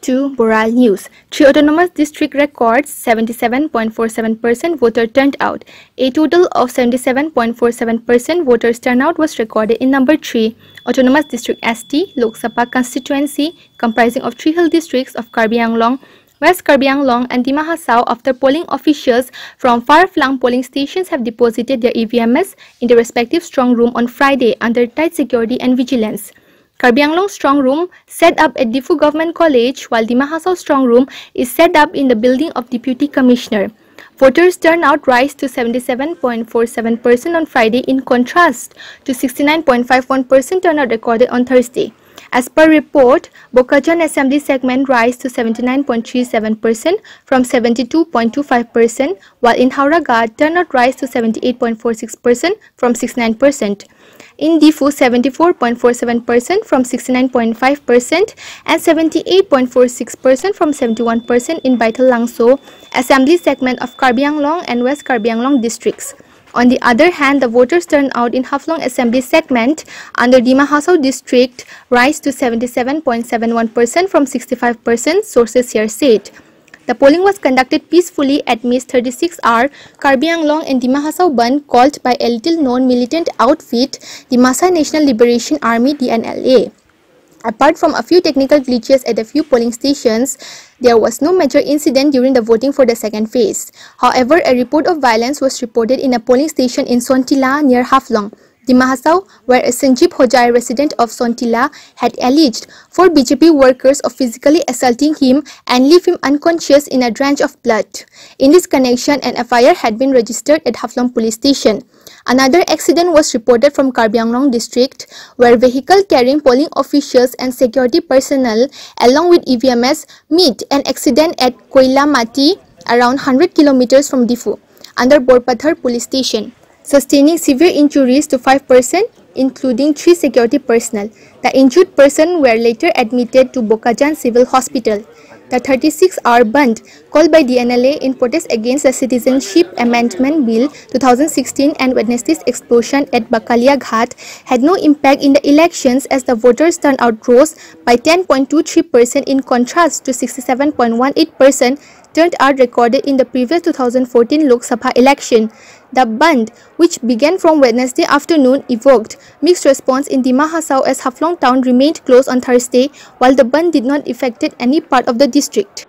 to Boral News. 3 autonomous district records 77.47% voter turnout. A total of 77.47% voters turnout was recorded in number 3 autonomous district ST Lok Sabha constituency comprising of 3 hill districts of Karbi Anglong, West Karbi Anglong and Dima Hasao after polling officials from far-flung polling stations have deposited their EVMs in the respective strong room on Friday under tight security and vigilance. Karbi Anglong strong room set up at Difu Government College, while Dima Hasao strong room is set up in the building of Deputy Commissioner. Voters turnout rise to 77.47% on Friday in contrast to 69.51% turnout recorded on Thursday. As per report, Bokajan Assembly segment rise to 79.37% from 72.25%, while in Hauraga turnout rise to 78.46% from 69%. In Difu, 74.47% from 69.5% and 78.46% from 71% in Baital Langso, Assembly segment of Karbi Anglong and West Karbi Anglong districts. On the other hand, the voters turnout in Haflong Assembly segment under Dima Hasao district rise to 77.71% from 65%, sources here said. The polling was conducted peacefully amidst 36-hour Karbi Anglong and Dima Hasao Band called by a little-known militant outfit, the Masa National Liberation Army (DNLA). Apart from a few technical glitches at a few polling stations, there was no major incident during the voting for the second phase. However, a report of violence was reported in a polling station in Sontila near Haflong, Dima Hasao, where a Sanjeev Hojai resident of Sontila had alleged 4 BJP workers of physically assaulting him and leave him unconscious in a drench of blood. In this connection, an FIR had been registered at Haflong police station. Another accident was reported from Karbi Anglong district, where vehicle carrying polling officials and security personnel along with EVMs meet an accident at Koila Mati, around 100 kilometers from Difu, under Borpathar police station, sustaining severe injuries to 5 persons, including 3 security personnel. The injured persons were later admitted to Bokajan Civil Hospital. The 36-hour band, called by DNLA in protest against the Citizenship Amendment Bill 2016 and Wednesday's explosion at Bakalia Ghat, had no impact in the elections as the voters' turnout rose by 10.23% in contrast to 67.18% turnout recorded in the previous 2014 Lok Sabha election. The band, which began from Wednesday afternoon, evoked mixed response in Dima Hasao as Haflong town remained closed on Thursday, while the band did not affect any part of the district.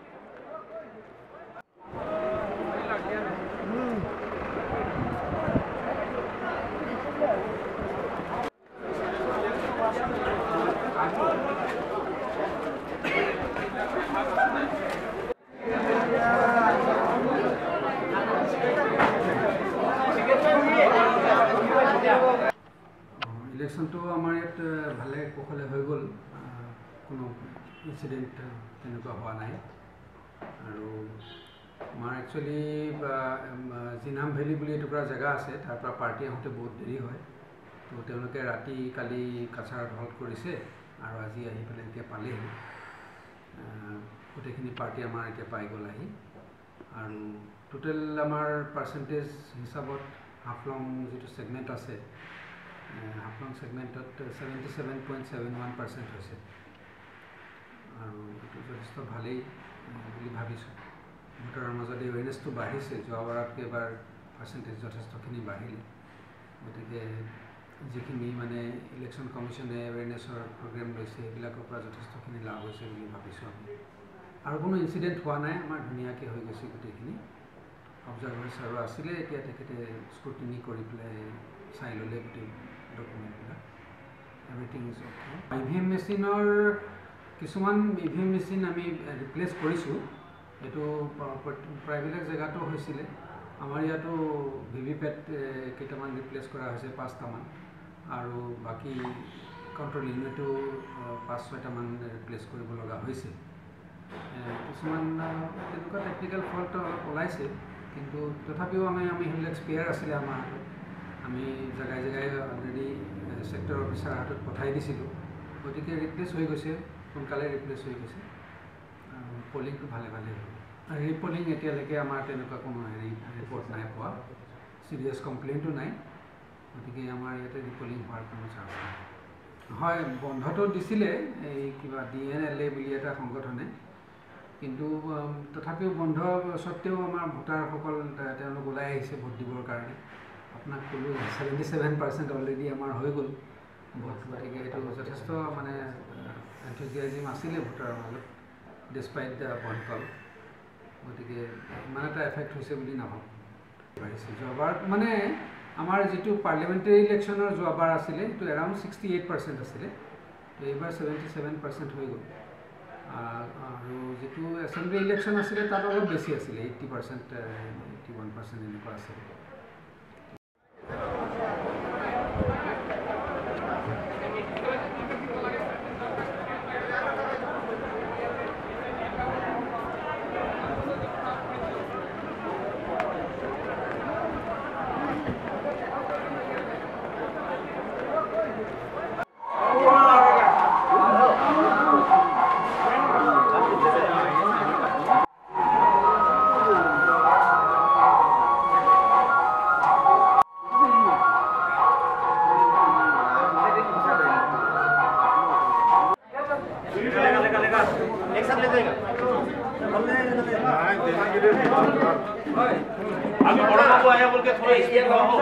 Election তো আমাৰ ইয়াত ভালে কোখলে হৈ গ'ল, কোনো incident তেনেকুৱা হোৱা নাই। আৰু আমাৰ একচুয়ালি জিনাম ভেলি বুলি এটুকুৰা জেগা আছে, তাৰ পৰা পাৰ্টি আহোঁতে বহুত দেৰি হয়। তো তেওঁলোকে ৰাতি কালি কাছাৰত হল্ট কৰিছে আৰু আজি আহি পেলাই এতিয়া পালেহি। গোটেইখিনি পাৰ্টি আমাৰ এতিয়া পাই গ'ল আহি। আৰু টোটেল আমাৰ পাৰ্চেণ্টেজ হিচাপত হাফলং যিটো ছেগমেণ্ট আছে, হাফলং ছেগমেণ্টত 77.71% হৈছে। আৰু এইটো যথেষ্ট ভালেই বুলি ভাবিছোঁ। ভোটাৰৰ মাজত এৱেৰনেছটো বাঢ়িছে, যোৱাবাৰতকৈ এবাৰ পাৰ্চেণ্টেজ যথেষ্টখিনি বাঢ়িলে। গতিকে যিখিনি মানে ইলেকশ্যন কমিশ্যনে এৱেৰনেছৰ প্ৰগ্ৰেম লৈছে, সেইবিলাকৰ পৰা যথেষ্টখিনি লাভ হৈছে বুলি ভাবিছোঁ আমি। আৰু কোনো ইনচিডেণ্ট হোৱা নাই, আমাৰ ধুনীয়াকৈ হৈ গৈছে গোটেইখিনি। অবজাৰ্ভাৰ ছাৰো আছিলে, এতিয়া তেখেতে স্ক্ৰুটিনি কৰি পেলাই চাই ল'লে গোটেই ডকুমেণ্টবিলাক। Everything is okay. ইভিএম মেচিনৰ কিছুমান ইভিএম মেচিন আমি ৰিপ্লেচ কৰিছোঁ। এইটো প্ৰায়বিলাক জেগাতো হৈছিলে। আমাৰ ইয়াতো ভিভিপেট কেইটামান ৰিপ্লেচ কৰা হৈছে, 5টামান, আৰু বাকী কণ্ট্ৰল ইউনিটো 5-6টামান ৰিপ্লেচ কৰিব লগা হৈছে। কিছুমান তেনেকুৱা টেকনিকেল ফল্ট অলপ ওলাইছে, কিন্তু তথাপিও আমি সেইবিলাক স্পেয়াৰ আছিলে আমাৰ হাতত। আমি জেগাই জেগাই অলৰেডি ছেক্টৰ অফিচাৰ হাতত পঠাই দিছিলোঁ। গতিকে ৰিপ্লেচ হৈ গৈছে, সোনকালে ৰিপ্লেচ হৈ গৈছে। পলিংটো ভালে ভালে হ'ল। ৰিপলিং এতিয়ালৈকে আমাৰ তেনেকুৱা কোনো ৰিপৰ্ট নাই পোৱা, চিৰিয়াছ কমপ্লেইনটো নাই। গতিকে আমাৰ ইয়াতে ৰিপলিং হোৱাৰ কোনো চান্স নাই। হয়, বন্ধটো দিছিলে এই কিবা DNLA বুলি এটা সংগঠনে, কিন্তু তথাপিও বন্ধ সত্ত্বেও আমাৰ ভোটাৰসকল তেওঁলোক ওলাই আহিছে ভোট দিবৰ কাৰণে আপোনাক ক'লোঁ 77% অলৰেডি আমাৰ হৈ গ'ল ভোট গতিকে এইটো যথেষ্ট মানে এনথুজিয়াজিম আছিলে ভোটাৰৰ মাজত ডিছপাইট দ্য বন্ধকল গতিকে ইমান এটা এফেক্ট হৈছে বুলি নাভাবোঁ বাঢ়িছে যোৱাবাৰ মানে আমাৰ যিটো পাৰ্লিয়ামেণ্টাৰী ইলেকশ্যনৰ যোৱাবাৰ আছিলে সেইটো এৰাউণ্ড 68% আছিলে এইবাৰ 77% হৈ গ'ল আৰু যিটো এছেম্বলি ইলেকশ্যন আছিলে তাত অলপ বেছি আছিলে 80% 81% এনেকুৱা আছিলে एक साथ ले जाएगा अभी बड़ा बाबू आया बोल के थोड़ा स्पीड में हो